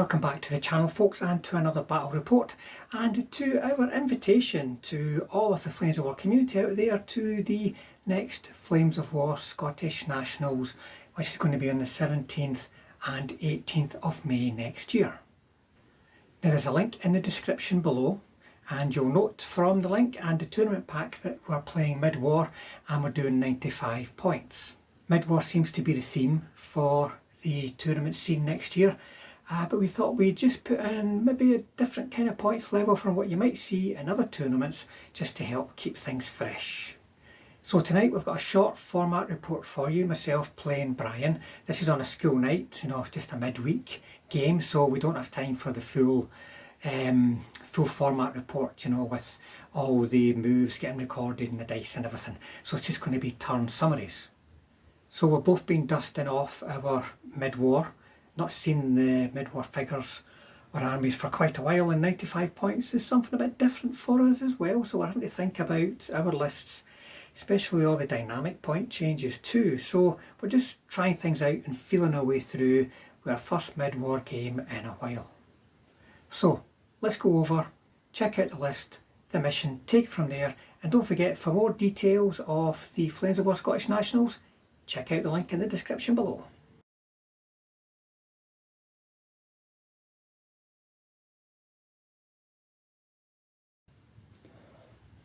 Welcome back to the channel, folks, and to another battle report, and to our invitation to all of the Flames of War community out there to the next Flames of War Scottish Nationals, which is going to be on the 17th and 18th of May next year. Now there's a link in the description below, and you'll note from the link and the tournament pack that we're playing mid-war and we're doing 95 points. Mid-war seems to be the theme for the tournament scene next year. But we thought we'd just put in maybe a different kind of points level from what you might see in other tournaments, just to help keep things fresh. So tonight we've got a short format report for you, myself playing Brian. This is on a school night, just a midweek game, so we don't have time for the full format report, with all the moves getting recorded and the dice and everything. So it's just going to be turn summaries. So we've both been dusting off our mid-war. Not seen the mid-war figures or armies for quite a while, and 95 points is something a bit different for us as well, so we're having to think about our lists, especially with all the dynamic point changes too. So we're just trying things out and feeling our way through with our first mid-war game in a while. So let's go over, check out the list, the mission, take it from there, and don't forget, for more details of the Flames of War Scottish Nationals, check out the link in the description below.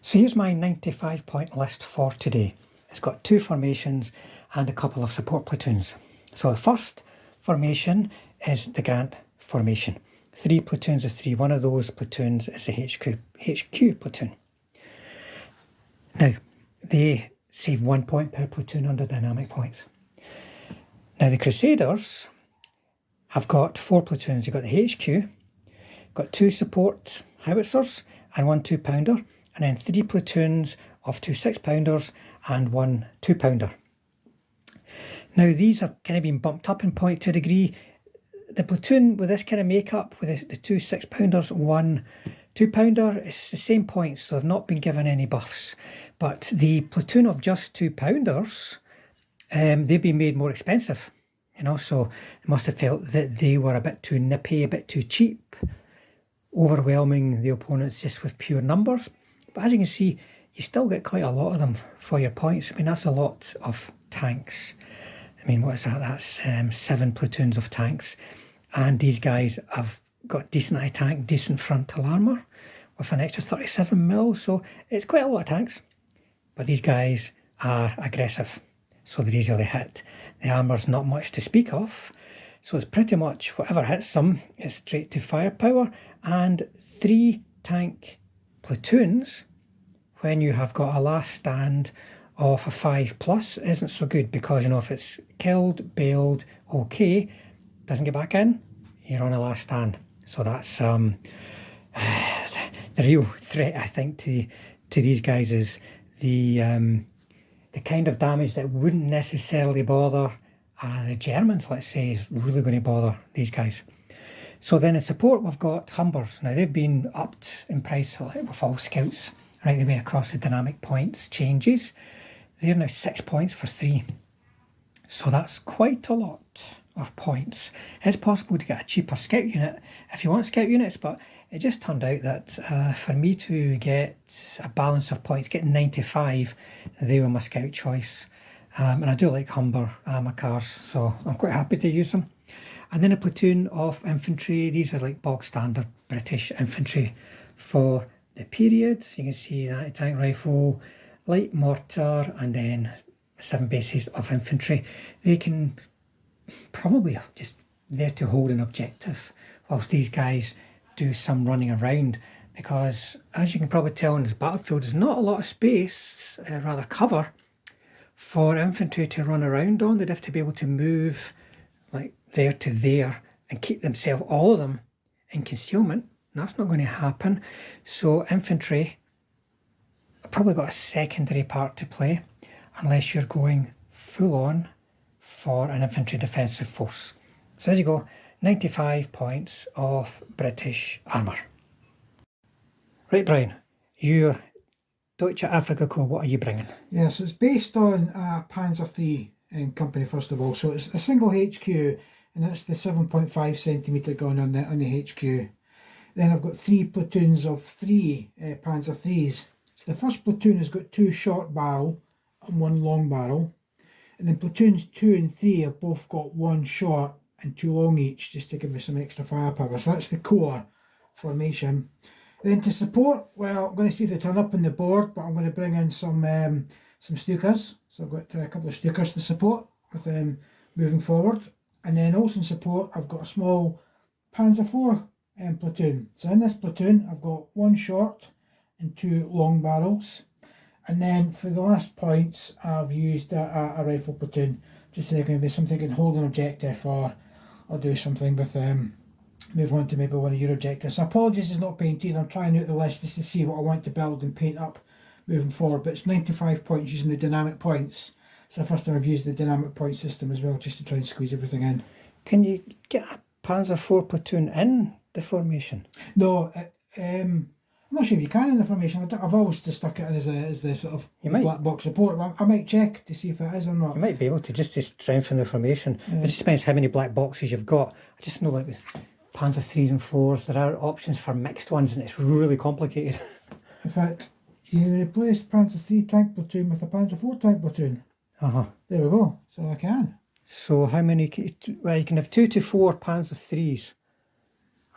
So here's my 95 point list for today. It's got 2 formations and a couple of support platoons. So the first formation is the Grant formation. 3 platoons of 3. One of those platoons is the HQ platoon. Now, they save 1 point per platoon under dynamic points. Now the Crusaders have got 4 platoons. You've got the HQ, got 2 support howitzers and 1 2-pounder. And then 3 platoons of 2 6-pounders and 1 2-pounder. Now these are kind of being bumped up in point to a degree. The platoon with this kind of makeup, with the 2 6-pounders, 1 2-pounder, it's the same points, so they've not been given any buffs. But the platoon of just 2-pounders, they've been made more expensive, so they must have felt that they were a bit too nippy, a bit too cheap, overwhelming the opponents just with pure numbers. But as you can see, you still get quite a lot of them for your points. I mean, that's a lot of tanks. I mean, what is that? That's 7 platoons of tanks. And these guys have got decent anti-tank, decent frontal armour with an extra 37 mil. So it's quite a lot of tanks. But these guys are aggressive, so they're easily hit. The armour's not much to speak of. So it's pretty much whatever hits them is straight to firepower. And 3 tank platoons, when you have got a last stand of a 5+ isn't so good, because if it's killed, bailed, okay, doesn't get back in, you're on a last stand. So that's the real threat, I think, to these guys is the kind of damage that wouldn't necessarily bother the Germans, let's say, is really going to bother these guys. So then in support we've got Humbers. Now they've been upped in price with all scouts right the way across the dynamic points changes. They're now 6 points for 3. So that's quite a lot of points. It's possible to get a cheaper scout unit if you want scout units, but it just turned out that for me to get a balance of points, getting 95, they were my scout choice. And I do like Humber armour cars, so I'm quite happy to use them. And then a platoon of infantry. These are like bog standard British infantry for the period. You can see an anti-tank rifle, light mortar, and then 7 bases of infantry. They can probably just there to hold an objective whilst these guys do some running around, because as you can probably tell in this battlefield, there's not a lot of space, rather cover, for infantry to run around on. They'd have to be able to move like there to there and keep themselves, all of them, in concealment. That's not going to happen. So infantry have probably got a secondary part to play unless you're going full on for an infantry defensive force. So there you go, 95 points of British armour. Right, Brian, you're Deutsche Afrika Korps, what are you bringing? Yes, it's based on Panzer III company, first of all. So it's a single HQ and that's the 7.5 centimetre gun on the HQ. Then I've got 3 platoons of 3 Panzer IIIs. So the first platoon has got 2 short barrel and 1 long barrel. And then platoons 2 and 3 have both got 1 short and 2 long each, just to give me some extra firepower. So that's the core formation. Then to support, well, I'm going to see if they turn up on the board, but I'm going to bring in some Stukas. So I've got a couple of Stukas to support with moving forward. And then also in support, I've got a small Panzer IV platoon. So in this platoon, I've got 1 short and 2 long barrels. And then for the last points, I've used a rifle platoon, just so there can be something I can hold an objective or do something with move on to maybe one of your objectives. So apologies it's not painted. I'm trying out the list just to see what I want to build and paint up moving forward. But it's 95 points using the dynamic points. It's the first time I've used the dynamic point system as well, just to try and squeeze everything in. Can you get a Panzer IV platoon in the formation? No, I'm not sure if you can in the formation. I've always just stuck it in as the sort of black box support. I might check to see if that is or not. You might be able to, just to strengthen the formation. It just depends how many black boxes you've got. I just know, like with Panzer IIIs and IVs, there are options for mixed ones, and it's really complicated. In fact, you replace Panzer III tank platoon with a Panzer IV tank platoon. There we go. So I can. So how many? Well, you can have 2 to 4 Panzer IIIs.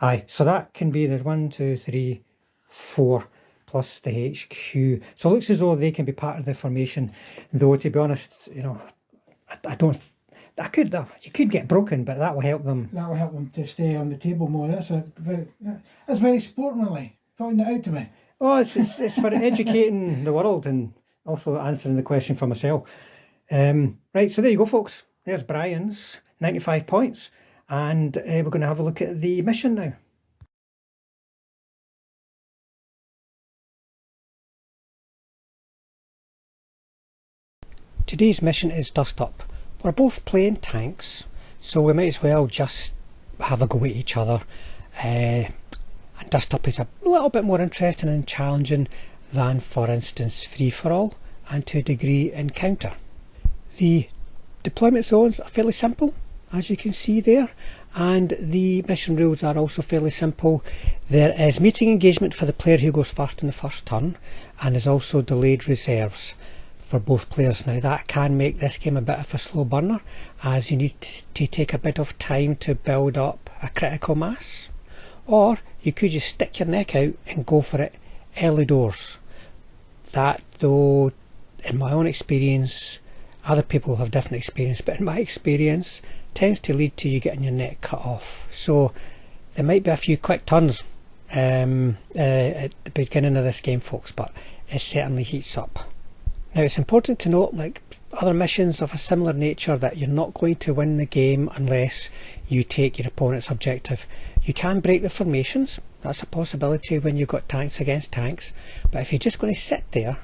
Aye, so that can be, there's 1, 2, 3, 4 plus the HQ. So it looks as though they can be part of the formation. Though to be honest, you know, I don't. You could get broken, but that will help them. That will help them to stay on the table more. That's very sportingly pointing that out to me. Oh, it's for educating the world and also answering the question for myself. Right, so there you go, folks. There's Brian's 95 points, and we're going to have a look at the mission now. Today's mission is Dust Up. We're both playing tanks, so we might as well just have a go at each other. And Dust Up is a little bit more interesting and challenging than, for instance, Free For All and to a degree Encounter. The deployment zones are fairly simple, as you can see there, and the mission rules are also fairly simple. There is meeting engagement for the player who goes first in the first turn, and there's also delayed reserves for both players. Now that can make this game a bit of a slow burner, as you need to take a bit of time to build up a critical mass, or you could just stick your neck out and go for it early doors. That, though, in my own experience, other people have different experience, but in my experience tends to lead to you getting your neck cut off. So there might be a few quick turns at the beginning of this game, folks, but it certainly heats up. Now it's important to note, like other missions of a similar nature, that you're not going to win the game unless you take your opponent's objective. You can break the formations, that's a possibility when you've got tanks against tanks, but if you're just going to sit there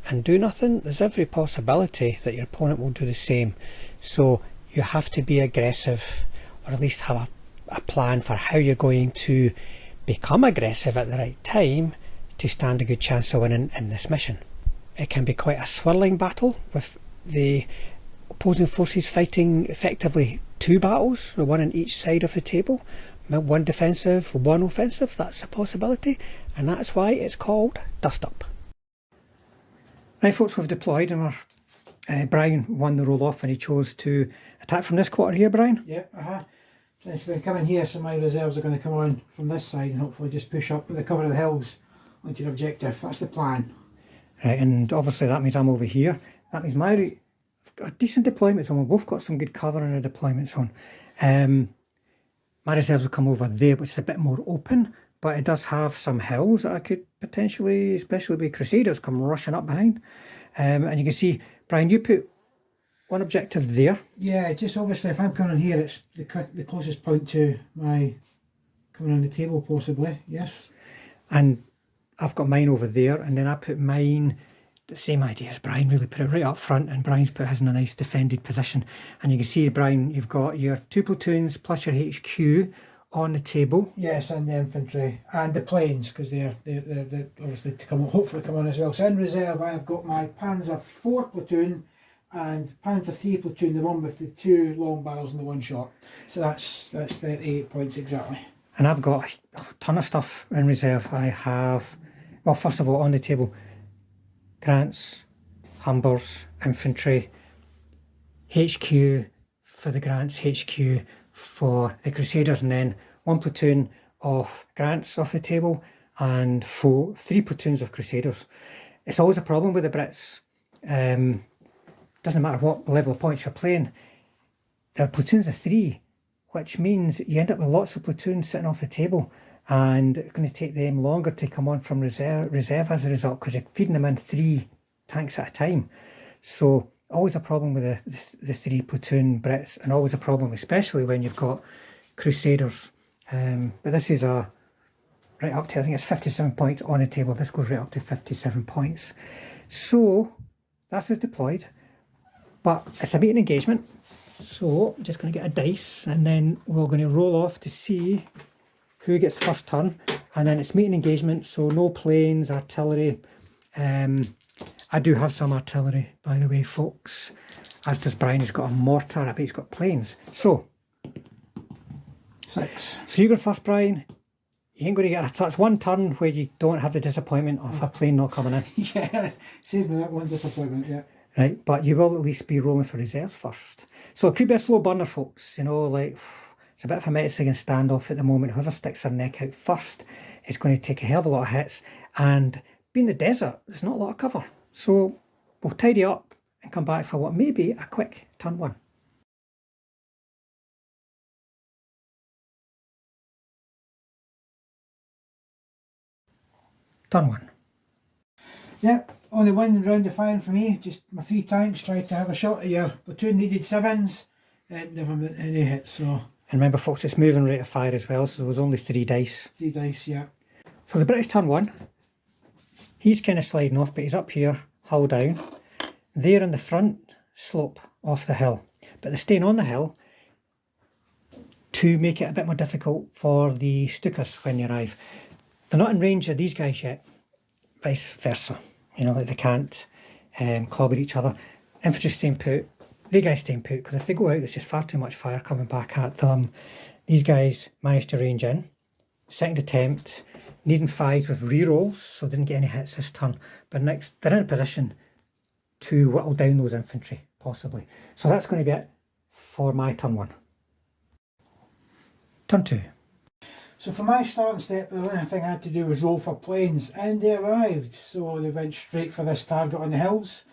and do nothing, there's every possibility that your opponent will do the same. So you have to be aggressive, or at least have a plan for how you're going to become aggressive at the right time to stand a good chance of winning in this mission. It can be quite a swirling battle, with the opposing forces fighting effectively 2 battles, one on each side of the table, one defensive, one offensive. That's a possibility, and that's why it's called Dust Up. Right, folks, we've deployed, and Brian won the roll off and he chose to attack from this quarter here, Brian. Yep, So it's going to come in here, so my reserves are going to come on from this side and hopefully just push up with the cover of the hills onto your objective. That's the plan. Right, and obviously that means I'm over here. That means I've got a decent deployment zone. We've both got some good cover in a deployment zone. My reserves will come over there, which is a bit more open, but it does have some hills that I could potentially, especially with Crusaders, come rushing up behind. And you can see, Brian, you put one objective there. Yeah, just obviously if I'm coming in here, it's the closest point to my coming on the table, possibly, yes. And I've got mine over there, and then I put mine, the same idea as Brian, really put it right up front, and Brian's put his in a nice defended position. And you can see, Brian, you've got your 2 platoons plus your HQ on the table. Yes, and the infantry and the planes, because they're obviously to hopefully come on as well. So in reserve, I have got my Panzer IV platoon and Panzer III platoon, the one with the 2 long barrels and the 1 short. So that's 38 points exactly. And I've got a ton of stuff in reserve. I have, well, first of all, on the table, Grants, Humbers, Infantry, HQ for the Grants, HQ for the Crusaders, and then 1 platoon of Grants off the table and 3 platoons of Crusaders. It's always a problem with the Brits. Doesn't matter what level of points you're playing, there are platoons of 3, which means you end up with lots of platoons sitting off the table, and it's going to take them longer to come on from reserve as a result, because you're feeding them in 3 tanks at a time. So always a problem with the 3 platoon Brits, and always a problem especially when you've got Crusaders. But this is a right up to, I think it's 57 points on the table. This goes right up to 57 points. So that's deployed, but it's a meeting engagement. So I'm just going to get a dice, and then we're going to roll off to see who gets first turn. And then it's meeting engagement, so no planes, artillery. I do have some artillery, by the way, folks. As does Brian. He's got a mortar. I bet he's got planes. So 6. So you go first, Brian. You ain't going to get that's 1 turn where you don't have the disappointment of a plane not coming in. Yeah, saves me that 1 disappointment, yeah. Right, but you will at least be rolling for reserves first. So it could be a slow burner, folks. You know, like, it's a bit of a Mexican standoff at the moment. Whoever sticks their neck out first is going to take a hell of a lot of hits. And being the desert, there's not a lot of cover. So we'll tidy up and come back for what may be a quick turn 1. Turn 1. Yeah, only 1 round of firing for me. Just my 3 tanks tried to have a shot at your platoon, needed 7s. It never met any hits, so. And remember, folks, it's moving rate of fire as well, so there was only 3 dice. 3 dice, yeah. So the British turn 1, he's kind of sliding off, but he's up here, hull down. They're in the front slope off the hill, but they're staying on the hill to make it a bit more difficult for the Stukas when they arrive. They're not in range of these guys yet, vice versa. You know, like they can't clobber each other. Infantry staying put, the guys staying put, because if they go out, there's just far too much fire coming back at them. These guys managed to range in. Second attempt, needing 5s with rerolls, so didn't get any hits this turn. But next, they're in a position to whittle down those infantry, possibly. So that's going to be it for my turn 1. Turn 2. So for my starting step, the only thing I had to do was roll for planes, and they arrived. So they went straight for this target on the hills.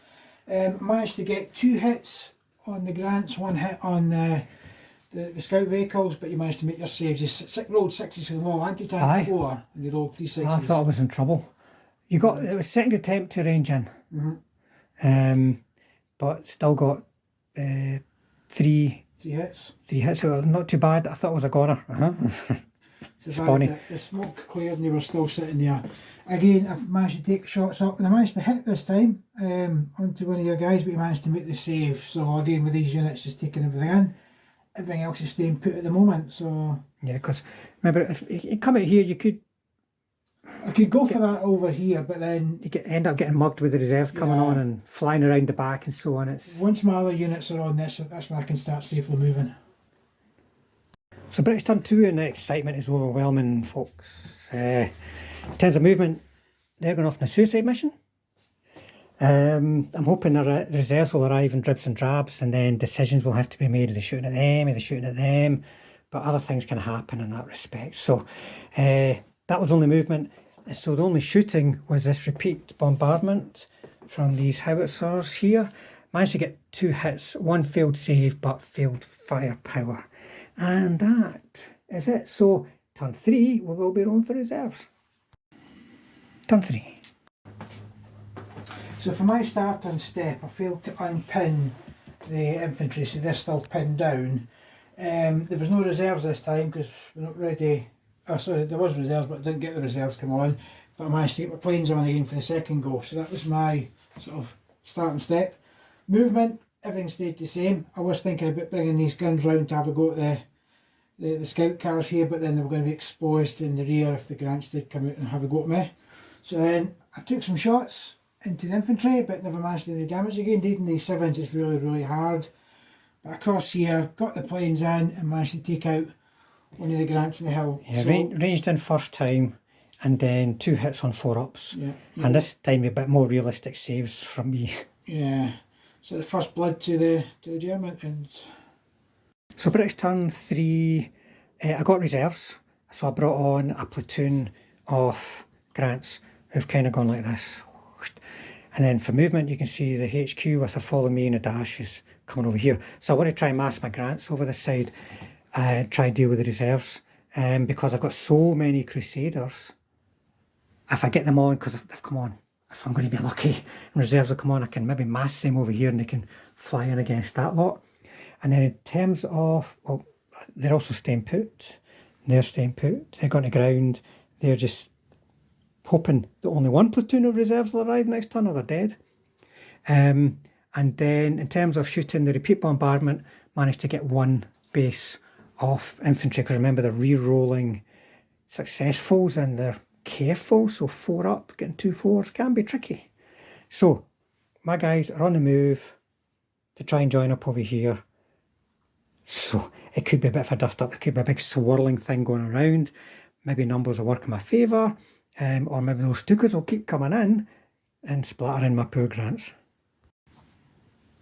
Managed to get 2 hits on the Grants, 1 hit on the scout vehicles, but you managed to make your saves. You rolled 6s for them all, anti-tank 4, and you rolled 3 6s. I thought I was in trouble. You got, it was second attempt to range in. But still got 3 hits. 3 hits, so not too bad. I thought it was a goner. So Spawny. The smoke cleared and they were still sitting there. Again, I've managed to take shots up, and I managed to hit this time onto one of your guys, but he managed to make the save. So again, with these units, just taking everything in. Everything else is staying put at the moment. So Yeah, because remember, if you come out here, you could I could go for that over here, but then end up getting mugged with the reserves coming on and flying around the back and so on. It's once my other units are on this, that's when I can start safely moving. So British turn 2, and the excitement is overwhelming, folks. In terms of movement, they're going off on a suicide mission. I'm hoping the reserves will arrive in dribs and drabs, and then decisions will have to be made. Are they shooting at them? Are they shooting at them? But other things can happen in that respect. So that was only movement. So the only shooting was this repeat bombardment from these howitzers here. Managed to get 2 hits, 1 failed save, but failed firepower. And that is it. So turn 3, we will be rolling for reserves. Turn 3. So for my starting step, I failed to unpin the infantry, so they're still pinned down. There was no reserves this time because we're not ready. Oh, sorry, there was reserves, but I didn't get the reserves come on. But I managed to get my planes on again for the second go. So that was my sort of starting step. Movement, everything stayed the same. I was thinking about bringing these guns round to have a go at the scout cars here, but then they were going to be exposed in the rear if the Grants did come out and have a go at me. So then I took some shots, into the infantry, but never managed to do any damage again. Needing these 7s is really, really hard. But across here, got the planes in and managed to take out one of the Grants in the hill. Yeah, so, ranged in first time, and then 2 hits on 4-ups. Yeah, and this time a bit more realistic saves from me. Yeah. So the first blood to the German. And so British turn 3, I got reserves, so I brought on a platoon of Grants who've kind of gone like this. And then for movement, you can see the HQ with a follow me and a dash is coming over here. So I want to try and mass my Grants over this side and try and deal with the reserves. Because I've got so many Crusaders, if I get them on, because they've come on, if I'm going to be lucky and reserves will come on, I can maybe mass them over here and they can fly in against that lot. And then in terms of, well, they're also staying put. They're staying put. They're going to ground. They're just hoping that only one platoon of reserves will arrive next turn or they're dead. And then in terms of shooting, the repeat bombardment managed to get 1 base of infantry, because remember they're re-rolling successfuls and they're careful, so 4 up, getting 2 4s can be tricky. So my guys are on the move to try and join up over here. So it could be a bit of a dust up, it could be a big swirling thing going around. Maybe numbers will work in my favour, or maybe those Stukas will keep coming in and splattering my poor Grants.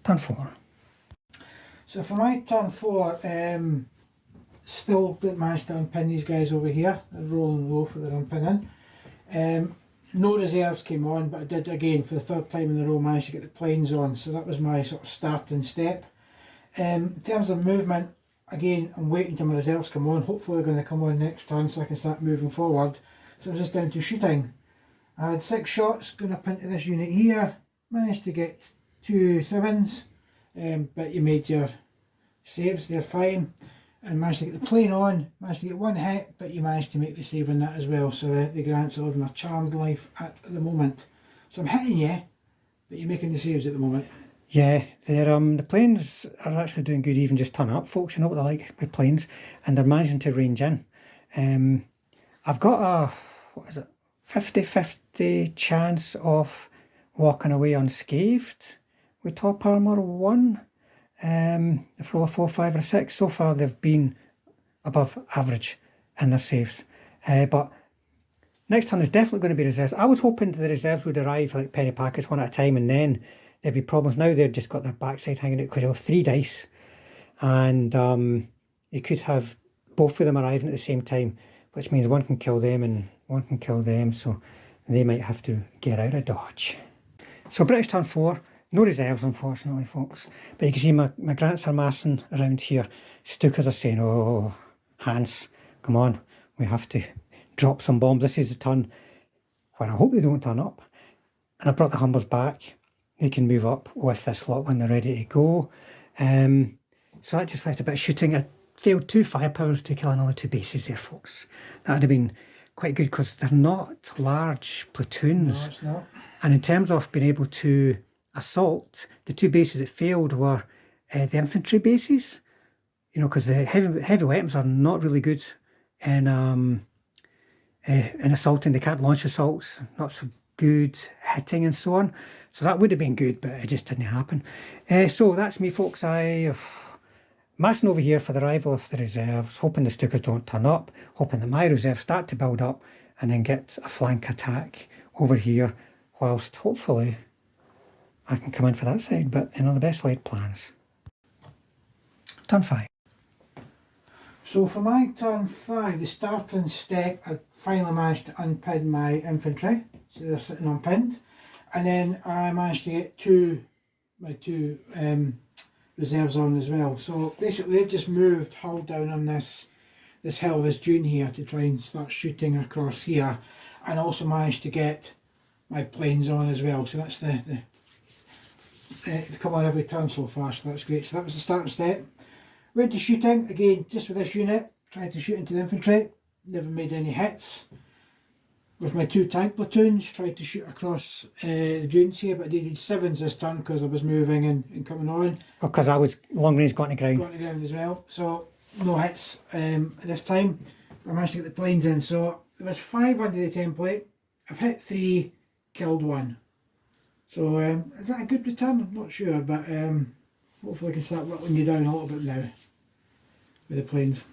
Turn 4. so for my turn 4, still didn't manage to unpin these guys over here. They're rolling low for their unpinning. No reserves came on, but I did again for the 3rd time in a row manage to get the planes on. So that was my sort of starting step. In terms of movement, again, I'm waiting till my reserves come on. Hopefully they're going to come on next turn so I can start moving forward. So I was just down to shooting. I had 6 shots going up into this unit here. Managed to get 2 7s, but you made your saves, they're fine. And managed to get the plane on, managed to get 1 hit, but you managed to make the save on that as well. So the Grants are living a charmed life at the moment. So I'm hitting you, but you're making the saves at the moment. Yeah, they're the planes are actually doing good, even just turning up, folks. You know what they're like with planes, and they're managing to range in. I've got a, what is it, 50-50 chance of walking away unscathed with top armour 1. If roll a 4, 5 or a 6, so far they've been above average in their saves. But next turn is definitely going to be reserves. I was hoping the reserves would arrive like penny packets 1 at a time and then there'd be problems. Now they've just got their backside hanging out because you have 3 dice and you could have both of them arriving at the same time, which means one can kill them and one can kill them, so they might have to get out of dodge. So British turn 4. No reserves, unfortunately, folks. But you can see my Grants are massing around here. Stukas are saying, oh, Hans, come on, we have to drop some bombs. This is the turn when I hope they don't turn up. And I brought the Humbers back. They can move up with this lot when they're ready to go. So that just left a bit of shooting. I failed 2 firepowers to kill another 2 bases there, folks. That would have been quite good because they're not large platoons. No, it's not. And in terms of being able to assault, the 2 bases that failed were the infantry bases, you know, because the heavy weapons are not really good in assaulting. They can't launch assaults, not so good hitting and so on. So that would have been good, but it just didn't happen. So that's me, folks. I massing over here for the arrival of the reserves, hoping the Stukas don't turn up, hoping that my reserves start to build up and then get a flank attack over here, whilst hopefully I can come in for that side, but you know, the best laid plans. Turn 5. So for my turn 5, the starting step, I finally managed to unpin my infantry, so they're sitting unpinned, and then I managed to get my two reserves on as well. So basically they've just moved hull down on this hill, this dune here, to try and start shooting across here, and also managed to get my planes on as well. So that's they come on every turn so far, so that's great. So that was the starting step. Went to shooting, again, just with this unit, tried to shoot into the infantry, never made any hits. With my 2 tank platoons, tried to shoot across the dunes here, but I needed 7s this turn because I was moving and coming on. Because I was long range going to ground. Got to ground as well, so no hits this time. I managed to get the planes in, so there was 5 under the template. I've hit 3, killed 1. So is that a good return? I'm not sure, but hopefully I can start whittling you down a little bit now with the planes.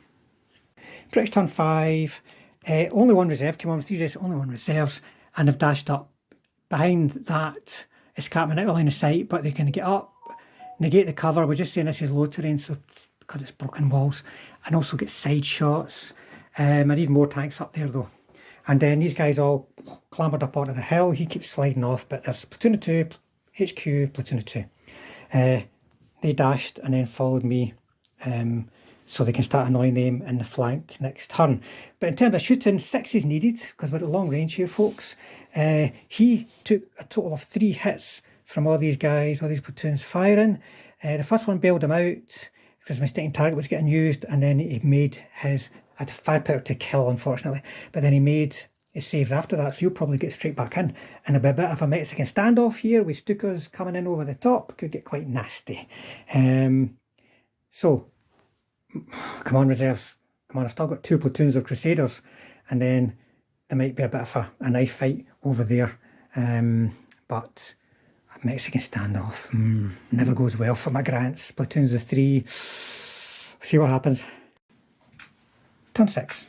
British turn 5, only one reserve came on, 3 races, only one reserves, and they've dashed up. Behind that, escarpment out of line of sight, but they can get up, negate the cover. We're just saying this is low terrain, so because it's broken walls, and also get side shots. I need more tanks up there though. And then these guys all clambered up onto the hill. He keeps sliding off, but there's platoon of 2, HQ, platoon of 2. They dashed and then followed me, so they can start annoying them in the flank next turn. But in terms of shooting, 6 is needed because we're at long range here, folks. He took a total of 3 hits from all these guys, all these platoons firing. The first one bailed him out because my sticking target was getting used, and then he made his, had firepower to kill, unfortunately, but then he made his saves after that, so you'll probably get straight back in. And a bit of a Mexican standoff here with Stukas coming in over the top could get quite nasty. So, come on, reserves. Come on, I've still got 2 platoons of Crusaders, and then there might be a bit of a knife fight over there. But a Mexican standoff never goes well for my Grants. Platoons of 3. See what happens. Turn 6.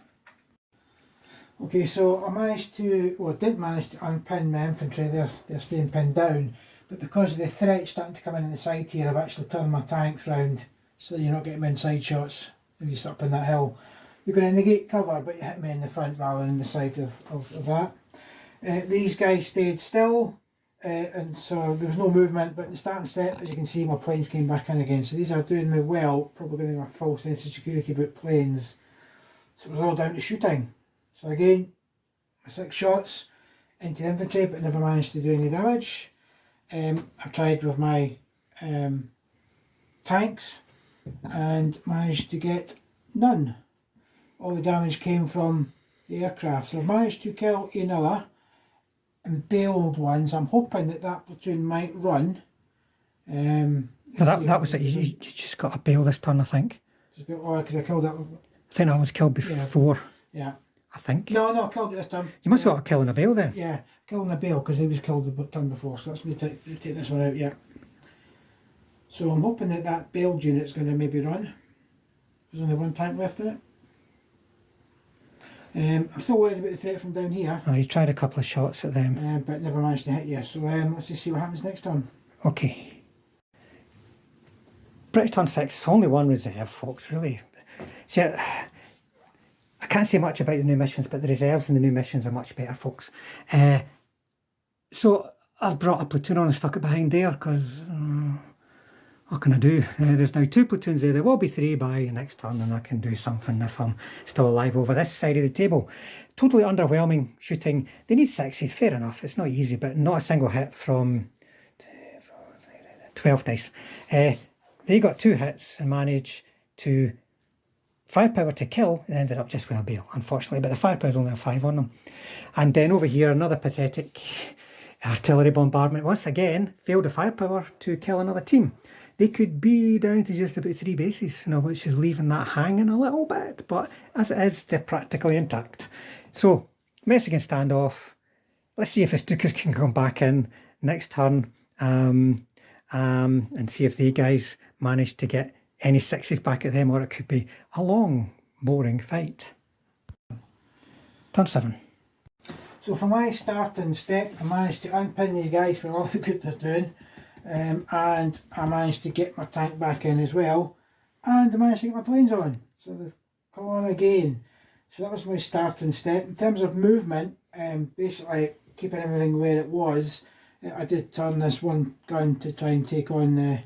Okay, so I managed to, well, I didn't manage to unpin my infantry. They're staying pinned down, but because of the threat starting to come in the side here, I've actually turned my tanks round so that you're not getting them inside shots if you sit up in that hill. You're going to negate cover, but you hit me in the front rather than the side of that. These guys stayed still, and so there was no movement, but in the starting step, as you can see, my planes came back in again. So these are doing me well, probably going to have a false sense of security about planes. So it was all down to shooting. So again, 6 shots into the infantry, but never managed to do any damage. I've tried with my tanks and managed to get none. All the damage came from the aircraft. So I've managed to kill another and bailed ones. I'm hoping that that platoon might run. No, that was it. You just got a bail this turn, I think. Oh, because I killed that. I think that was killed before. Yeah. I think. No, I killed it this time. You must have got a kill and a bail then. Yeah, killing a bail because he was killed the turn before. So that's me take this one out. Yeah. So I'm hoping that that bailed unit's going to maybe run. There's only 1 tank left in it. I'm still worried about the threat from down here. Oh, you tried a couple of shots at them. But never managed to hit you. So let's just see what happens next turn. Okay. British turn 6, only 1 reserve, folks, really. See, I can't say much about the new missions, but the reserves and the new missions are much better, folks. So I've brought a platoon on and stuck it behind there because what can I do? There's now 2 platoons there. There will be 3 by next turn, and I can do something if I'm still alive over this side of the table. Totally underwhelming shooting. They need 6s, fair enough. It's not easy, but not a single hit from 12 dice. They got 2 hits and managed to firepower to kill. It ended up just with a bail, unfortunately, but the firepower is only a 5 on them. And then over here, another pathetic artillery bombardment. Once again, failed the firepower to kill another team. They could be down to just about 3 bases, which is leaving that hanging a little bit, but as it is, they're practically intact. So, Mexican standoff. Let's see if the Stukas can come back in next turn, and see if the guys manage to get any 6s back at them, or it could be a long, boring fight. Turn 7. So for my starting step, I managed to unpin these guys for all the good they're doing, and I managed to get my tank back in as well, and I managed to get my planes on. So they've come on again. So that was my starting step. In terms of movement, basically keeping everything where it was, I did turn this one gun to try and take on the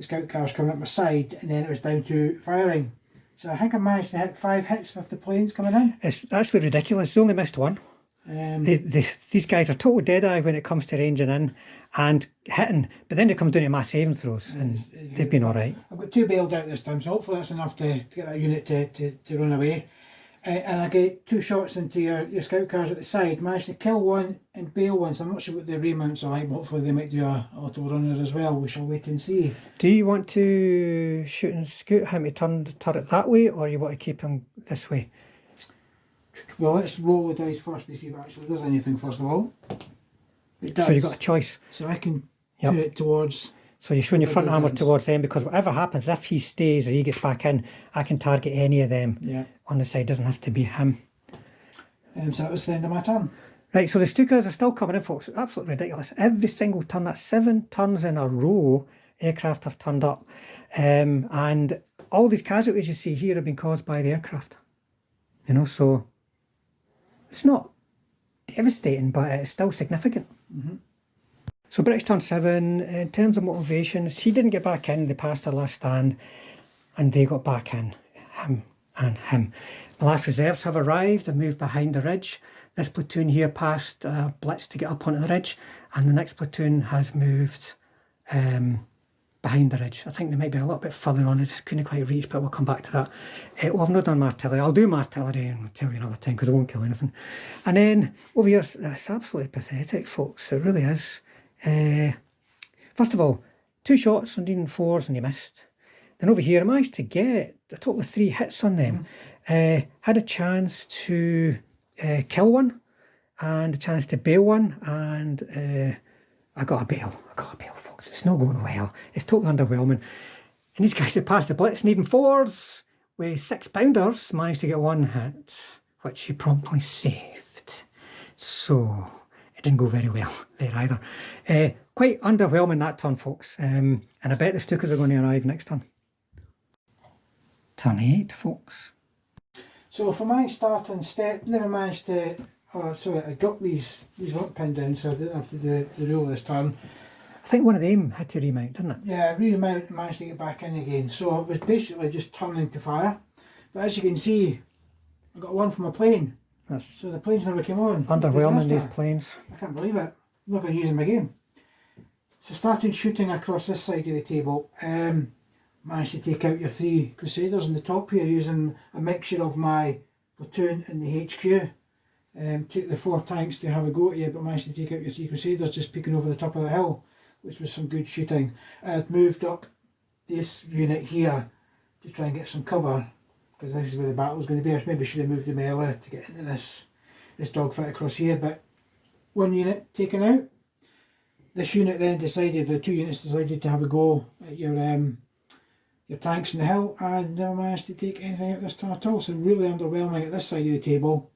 scout cars coming up my side, and then it was down to firing. So I think I managed to hit 5 hits with the planes coming in. It's actually ridiculous. They only missed 1. These guys are total dead-eye when it comes to ranging in and hitting, but then it comes down to my saving throws, and they've been alright. I've got 2 bailed out this time, so hopefully that's enough to get that unit to run away. And I get 2 shots into your scout cars at the side. Managed to kill 1 and bail 1, so I'm not sure what the remounts are like, but hopefully they might do a auto runner as well. We shall wait and see. Do you want to shoot and scoot him to turn the turret that way, or you want to keep him this way? Well, let's roll the dice first to see if actually there's anything first of all. It does. So you've got a choice. So I can Yep. put it towards. So you're showing your front armour guns. towards them, because whatever happens, if he stays or he gets back in, I can target any of them Yeah. on the side. Doesn't have to be him. So that was the end of my turn. Right, so the Stukas are still coming in, folks. Absolutely ridiculous. Every single turn, that's 7 turns in a row, aircraft have turned up. And all these casualties you see here have been caused by the aircraft. You know, so it's not devastating, but it's still significant. So British turn 7, in terms of motivations, he didn't get back in, they passed their last stand, and they got back in, him and him. The last reserves have arrived, they've moved behind the ridge. This platoon here passed a blitz to get up onto the ridge, and the next platoon has moved behind the ridge. I think they might be a little bit further on, I just couldn't quite reach, but we'll come back to that. Well, I've not done artillery. I'll do artillery and I'll tell you another time, because I won't kill anything. And then over here, it's absolutely pathetic, folks. It really is. First of all, 2 shots on D4s and he missed. Then over here, I managed to get a total of 3 hits on them. Had a chance to kill one and a chance to bail one, and I got a bail. Folks. It's not going well. It's totally underwhelming. And these guys that passed the blitz needing 4s with 6-pounders managed to get 1 hit, which he promptly saved. So it didn't go very well there either. Quite underwhelming that turn, folks. And I bet the Stukas are going to arrive next turn. Turn 8, folks. So for my starting step, never managed to. Sorry, I got these weren't pinned in, so I didn't have to do the rule this turn. I think one of them had to remount, didn't it? Yeah, I remount and managed to get back in again. So it was basically just turning to fire. But as you can see, I got 1 from a plane. So the planes never came on. Underwhelming, these planes. I can't believe it. I'm not going to use them again. So starting shooting across this side of the table. Managed to take out your 3 Crusaders on the top here using a mixture of my platoon and the HQ. Took the 4 tanks to have a go at you, but managed to take out your 3 Crusaders just peeking over the top of the hill, which was some good shooting. I had moved up this unit here to try and get some cover, because this is where the battle was going to be. I maybe should have moved them earlier to get into this dogfight across here, but 1 unit taken out. This unit then decided, the 2 units decided to have a go at your tanks in the hill, and never managed to take anything out this turn at all. So really underwhelming at this side of the table.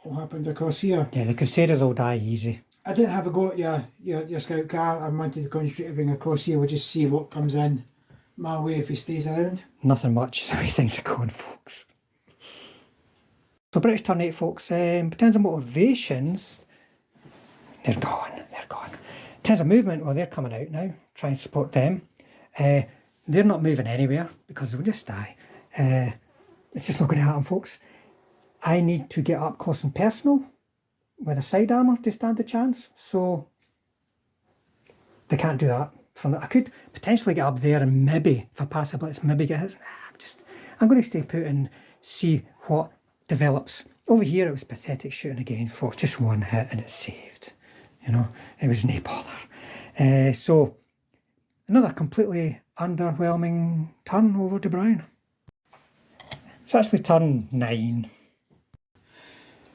All happened across here. Yeah, the Crusaders will die easy. I didn't have a go at your scout car. I wanted to concentrate everything across here. We'll just see what comes in my way if he stays around. Nothing much, so things are going, folks. So British turn 8, folks. In terms of motivations, they're gone. In terms of movement, well, they're coming out now. Try and support them. They're not moving anywhere because they'll just die. It's just not going to happen, folks. I need to get up close and personal with a side armour to stand a chance, so they can't do that. I could potentially get up there and maybe, if I pass a blitz, maybe get hit. I'm going to stay put and see what develops. Over here, it was pathetic shooting again, folks. Just 1 hit and it's saved. You know, it was no bother. So another completely underwhelming turn over to Brown. It's actually turn 9.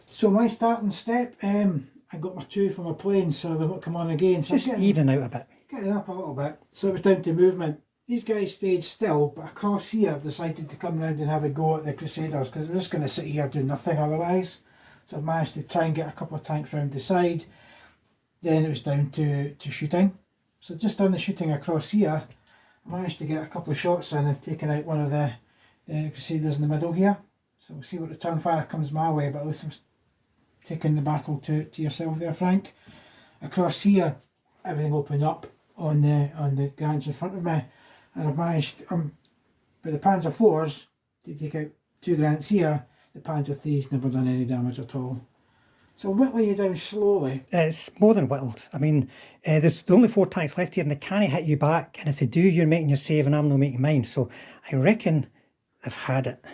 So my starting step, I got my 2 from a plane, so they won't come on again. So just even out a bit. Getting up a little bit. So it was down to movement. These guys stayed still, but across here decided to come round and have a go at the Crusaders, because we're just going to sit here doing nothing otherwise. So I managed to try and get a couple of tanks round the side. Then it was down to shooting. So just on the shooting across here, I managed to get a couple of shots in and taken out one of the Crusaders in the middle here. So we'll see what return fire comes my way, but at least I'm taking the battle to yourself there, Frank. Across here, everything opened up on the grants in front of me, and I've managed, with the Panzer IVs, to take out 2 grants here. The Panzer III's never done any damage at all. So I'm whittling you down slowly. It's more than whittled. I mean, there's only 4 tanks left here and they can't hit you back, and if they do, you're making your save and I'm not making mine. So I reckon they've had it,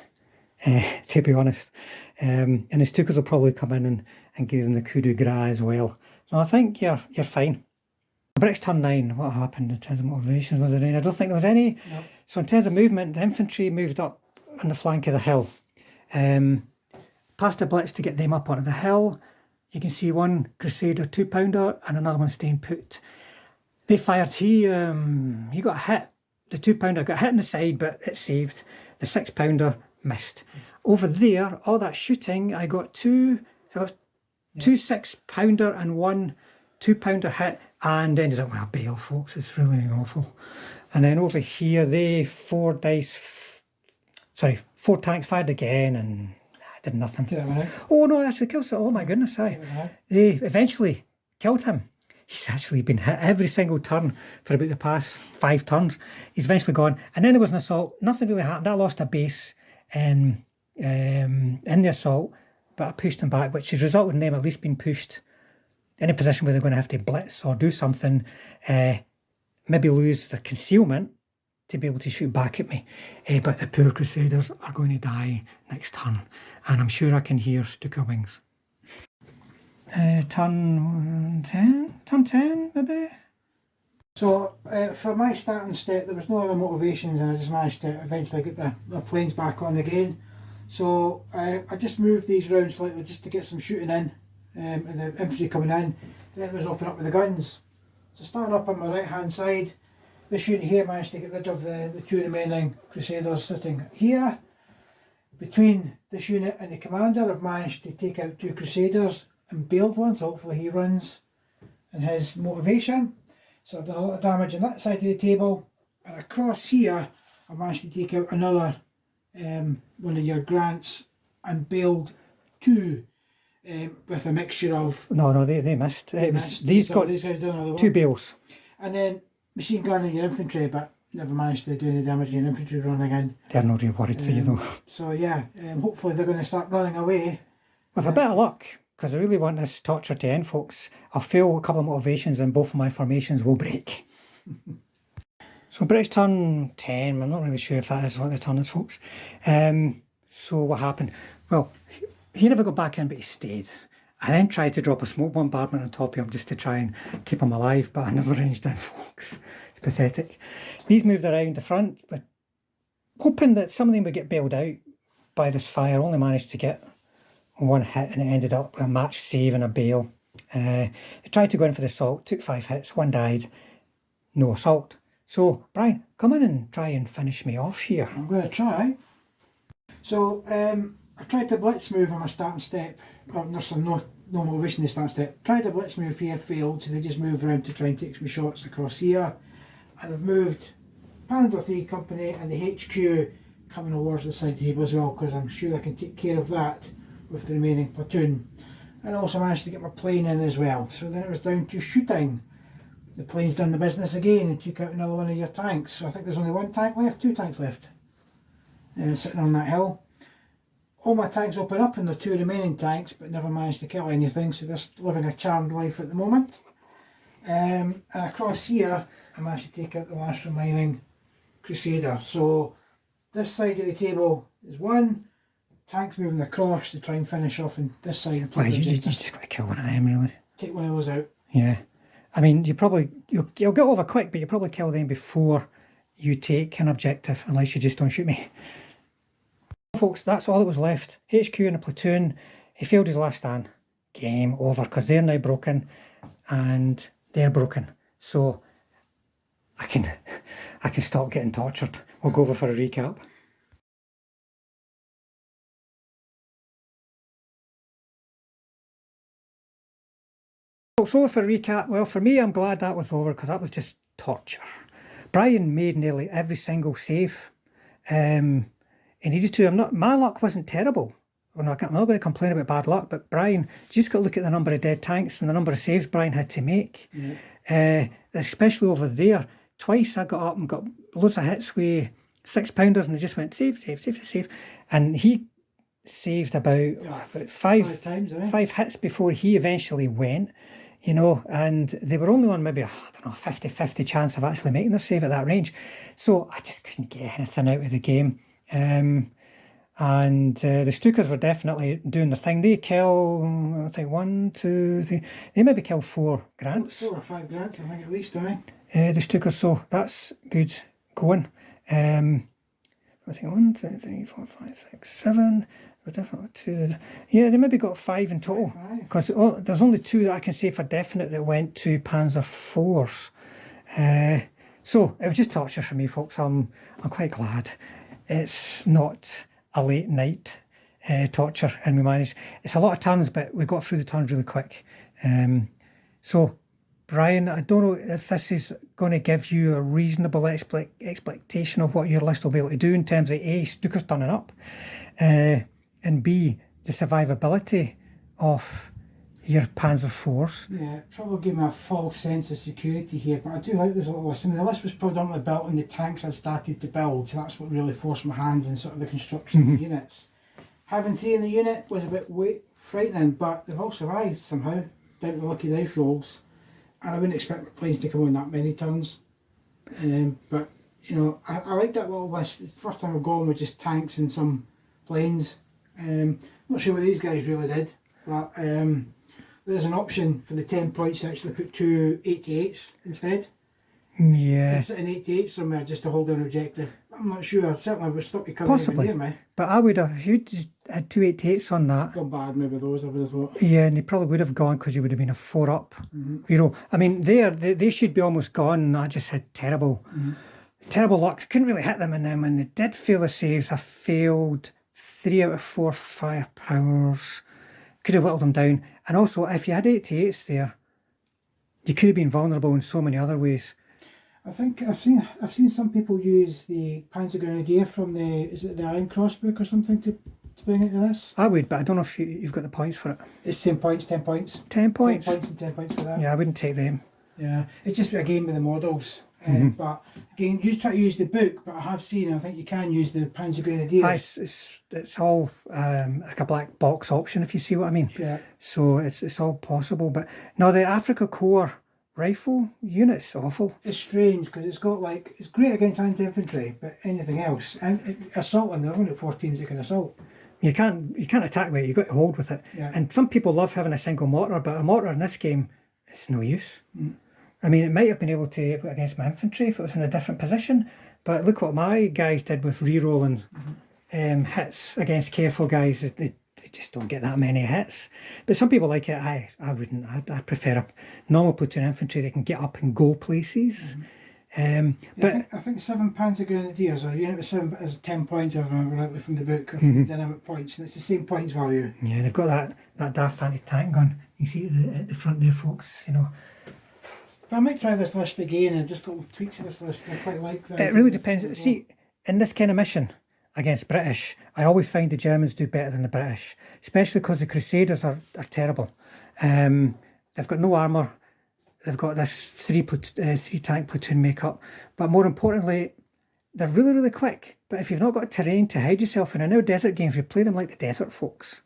to be honest. And the Stukas will probably come in and give them the coup de grace as well. So I think you're fine. British turn 9, what happened in terms of motivations? Was there any? I don't think there was any. No. So in terms of movement, the infantry moved up on the flank of the hill. Passed a blitz to get them up onto the hill. you can see one Crusader 2-pounder and another one staying put. They fired, he got a hit. The 2-pounder got hit in the side, but it saved. The 6-pounder missed. Over there, all that shooting, I got two 6-pounder and one 2-pounder hit, and ended up with a bail, folks. It's really awful. And then over here, they 4 tanks fired again, and did nothing. Oh no, actually killed him. Oh my goodness, they eventually killed him. He's actually been hit every single turn for about the past 5 turns. He's eventually gone. And then there was an assault. Nothing really happened. I lost a base in the assault, but I pushed him back, which has resulted in them at least being pushed in a position where they're going to have to blitz or do something, maybe lose the concealment to be able to shoot back at me. But the poor Crusaders are going to die next turn, and I'm sure I can hear Stuka wings. Turn 10 maybe? So for my starting step, there was no other motivations, and I just managed to eventually get the planes back on again. So I just moved these round slightly just to get some shooting in, and the infantry coming in. Then it was open up with the guns. So starting up on my right hand side, this unit here managed to get rid of the 2 remaining Crusaders sitting here. Between this unit and the commander, I've managed to take out 2 Crusaders and bailed one, so hopefully he runs in his motivation. So I've done a lot of damage on that side of the table, and across here I managed to take out another one of your Grants and bailed 2 with a mixture of... No, they missed. These guys done 2 bails. And then machine gun in your infantry, but never managed to do any damage in your infantry running in. They're not really worried for you though. So yeah, hopefully they're going to start running away. With a bit of luck, because I really want this torture to end, folks. I'll fail a couple of motivations and both of my formations will break. So British turn 10, I'm not really sure if that is what the turn is, folks. So what happened? Well, he never got back in, but he stayed. I then tried to drop a smoke bombardment on top of him just to try and keep him alive, but I never ranged in, folks. It's pathetic. These moved around the front, but hoping that some of them would get bailed out by this fire. Only managed to get 1 hit, and it ended up with a match save and a bail. They tried to go in for the assault, took 5 hits, 1 died, no assault. So, Brian, come in and try and finish me off here. I'm going to try. So, I tried to blitz move on my starting step. There's no motivation in the starting step. Tried a blitz move here, failed, so they just moved around to try and take some shots across here. And I've moved Panzer III Company and the HQ coming towards the side table as well, because I'm sure I can take care of that with the remaining platoon. And I also managed to get my plane in as well. So then it was down to shooting. The plane's done the business again and took out another one of your tanks. So I think there's only 1 tank left, 2 tanks left, sitting on that hill. All my tanks open up and the 2 remaining tanks, but never managed to kill anything, so they're living a charmed life at the moment. And across here, I managed to take out the last remaining Crusader. So this side of the table is 1. Tanks moving across to try and finish off on this side. And well, you just got to kill one of them, really. Take one of those out. Yeah. I mean, you'll get over quick, but you'll probably kill them before you take an objective, unless you just don't shoot me. Folks, that's all that was left. HQ and a platoon. He failed his last stand. Game over, because they're now broken, and they're broken. So I can stop getting tortured. We'll go over for a recap. So for a recap, well, for me, I'm glad that was over, because that was just torture. Brian made nearly every single save. He needed to. My luck wasn't terrible. I'm not going to complain about bad luck, but Brian, you just got to look at the number of dead tanks and the number of saves Brian had to make. Yeah. Especially over there. Twice I got up and got loads of hits with 6-pounders, and they just went save. And he saved about 5 times, 5 hits before he eventually went. You know, and they were only on maybe, I don't know, 50-50 chance of actually making their save at that range. So I just couldn't get anything out of the game. And the Stukas were definitely doing their thing. They kill, I think, 1, 2, 3, they maybe kill 4 Grants. 4 or 5 Grants, I think, at least, the Stukas, so that's good going. I think 1, 2, 3, 4, 5, 6, 7. There's definitely 2. Yeah, they maybe got 5 in total. Because there's only 2 that I can say for definite that went to Panzer IVs. So it was just torture for me, folks. I'm quite glad it's not a late night torture, and we managed. It's a lot of turns, but we got through the turns really quick. So, Brian, I don't know if this is going to give you a reasonable expectation of what your list will be able to do in terms of A, Stuka's turning up, and B, the survivability of your Panzer IVs. Yeah, it probably gave me a false sense of security here, but I do like this little list. I mean, the list was predominantly built on the tanks I'd started to build, so that's what really forced my hand in sort of the construction of the units. Having 3 in the unit was a bit frightening, but they've all survived somehow, down to the lucky dice rolls. And I wouldn't expect my planes to come on that many turns. But, you know, I like that little list. It's the first time I've gone with just tanks and some planes. Not sure what these guys really did, but there's an option for the 10 points to actually put 2 88s instead. Yeah. And sit an 88 somewhere just to hold an objective. I'm not sure. Certainly would stop you coming Possibly. near me. But I would have, if you just had 2 88s on that. Gone bad maybe those, I would have thought. Yeah, and they probably would have gone because you would have been a 4 up. You know, I mean, they should be almost gone. I just had terrible luck. Couldn't really hit them, and then when they did fail the saves, I failed 3 out of 4 firepowers. Could have whittled them down. And also, if you had 88s there, you could have been vulnerable in so many other ways. I think I've seen some people use the Panzer Grenadier from the Iron Cross book or something to bring into this. I would, but I don't know if you've got the points for it. It's 10 points, 10 points. 10 points? 10 points and 10 points for that. Yeah, I wouldn't take them. Yeah, it's just a game with the models. But again, you try to use the book, but I have seen, I think you can use the Panzer Grenadiers. It's all like a black box option, if you see what I mean. Yeah. So it's all possible. But no, the Africa Corps rifle unit's awful. It's strange because it's great against anti-infantry, but anything else. And assaulting, there are only 4 teams that can assault. You can't attack with it, you've got to hold with it. Yeah. And some people love having a single mortar, but a mortar in this game, it's no use. I mean, it might have been able to put against my infantry if it was in a different position, but look what my guys did with re-rolling hits against careful guys. They just don't get that many hits. But some people like it. I wouldn't. I prefer a normal platoon infantry that can get up and go places. But I think 7 Panzer Grenadiers, or unit with 7 is 10 points, if I remember rightly from the book, or from dynamic points, and it's the same points value. Yeah, they've got that daft anti-tank gun. You see it at the front there, folks. You know. But I might try this list again and just little tweaks of this list. I quite like that. It really depends. See, in this kind of mission against British, I always find the Germans do better than the British, especially because the Crusaders are terrible. They've got no armour. They've got this 3 tank platoon makeup, but more importantly, they're really, really quick. But if you've not got terrain to hide yourself in, I know desert games, we play them like the desert folks.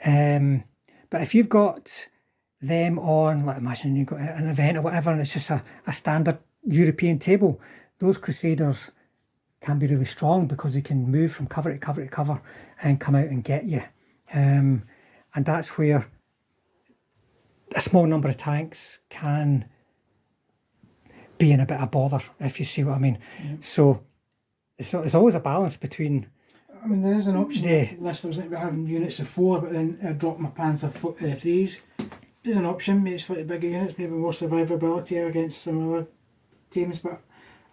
But if you've got them on, like imagine you've got an event or whatever, and it's just a standard European table, those Crusaders can be really strong because they can move from cover to cover to cover and come out and get you. And that's where a small number of tanks can be in a bit of bother, if you see what I mean. Yeah. So it's always a balance between. I mean, there is an option. The list was like having units of 4, but then I dropped my Panzer 3s. There's an option, maybe slightly bigger units, maybe more survivability against some other teams, but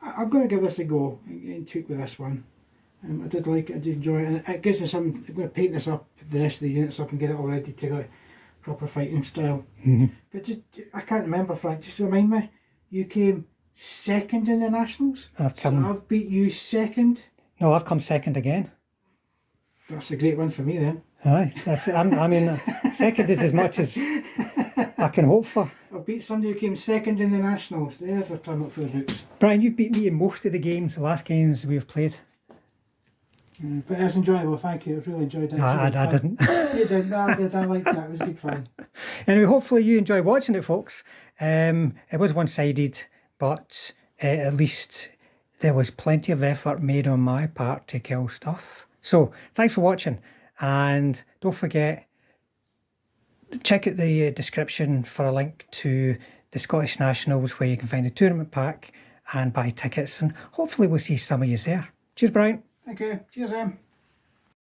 I'm going to give this a go and tweak with this one. I did like it, I did enjoy it, and it gives me some. I'm going to paint this up, the rest of the units up, and get it all ready to go proper fighting style. But just, I can't remember, Frank, just remind me, you came second in the Nationals? And I've beat you second? No, I've come second again. That's a great one for me then. Aye, I mean, second is as much as I can hope for. I've beat somebody who came second in the Nationals. There's a turn up for the books. Brian, you've beat me in most of the last games we've played. But it was enjoyable, thank you. I've really enjoyed it. I didn't. You did, no, I did. I liked that. It was good fun. Anyway, hopefully you enjoy watching it, folks. It was one-sided, but at least there was plenty of effort made on my part to kill stuff. So, thanks for watching, and don't forget, check out the description for a link to the Scottish Nationals where you can find the tournament pack and buy tickets, and hopefully we'll see some of you there. Cheers, Brian. Thank you. Cheers, Em.